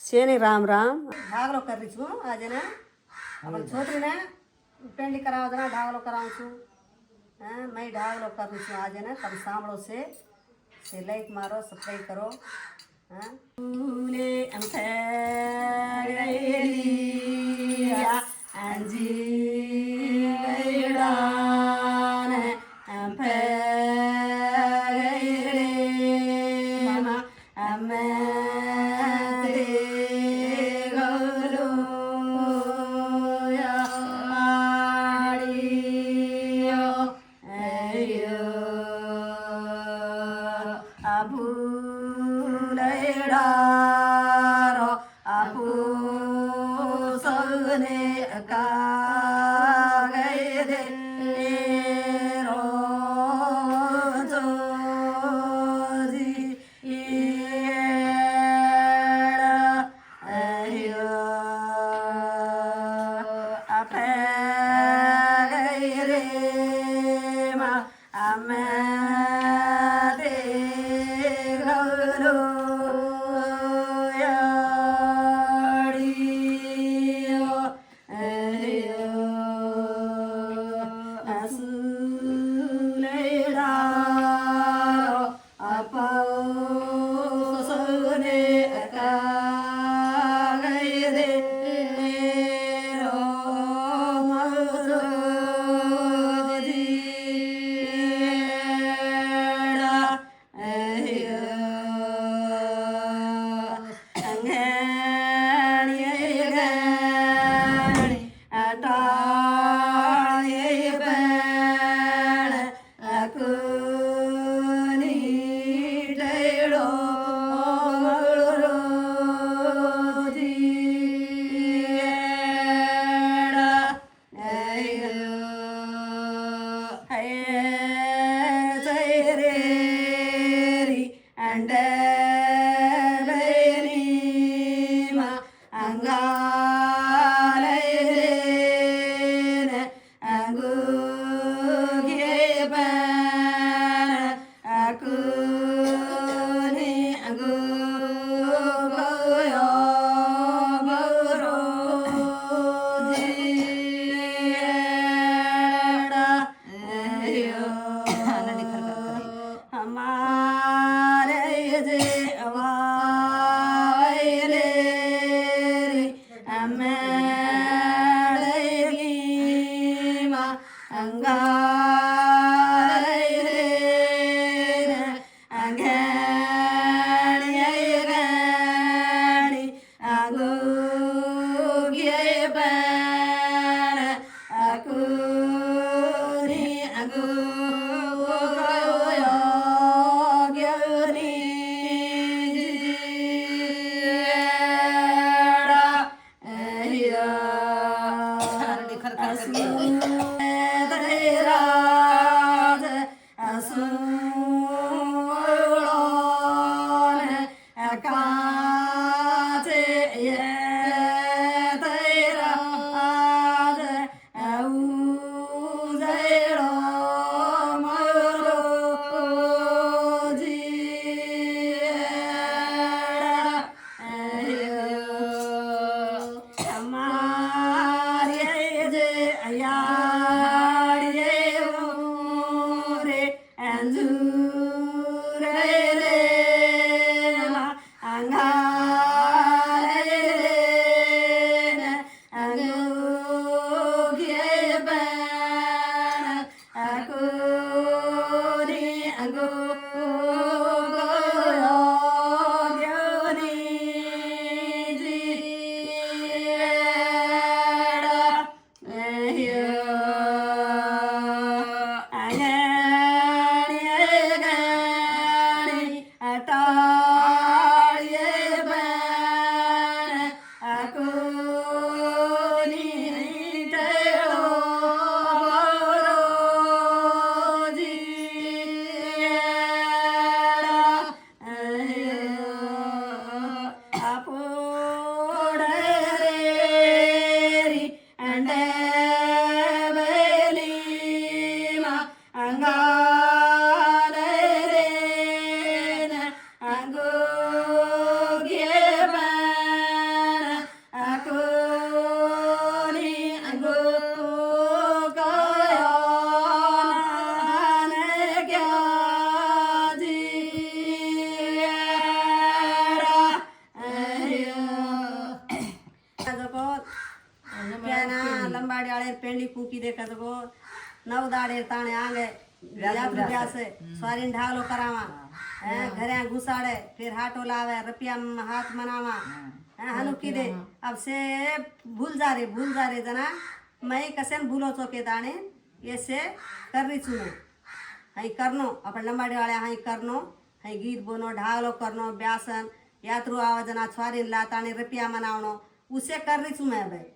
शेनी राम राम ढागलो कर रही छूँ आज ना अपन छोटी ने पेंडी कराओ ना ढागलो कराऊँ छूँ हाँ मैं ढागलो कर रही छूँ आज ना तब सांभलो से लाइक मारो सब्सक्राइब करो हाँ फूले अंधेरिया अंजी गैडान अंफेरे मा अम्मे Abulaidaaro apu sone kaagayde rojoji iyeda ayo apagayde ma amade galo पेंडी कुकी देखत गो 9 दाड़े ताणे आंगे यात्रू ब्यास स्वारी ढागलो करावा घरे घुसाड़े फिर हाटो लावे रुपया हाथ मनावा हनु किदे अब से भूल जा रे जना मैं कसे भूलो चौके दाणे ये से कर रही छू हई करनो अपन लंबाड़ी वाले हई करनो हई गीत बोनो ढागलो करनो ब्यासन यात्रू आवा जना स्वारी लाताने रुपया मनावनो उसे कर रही छू मैं भाई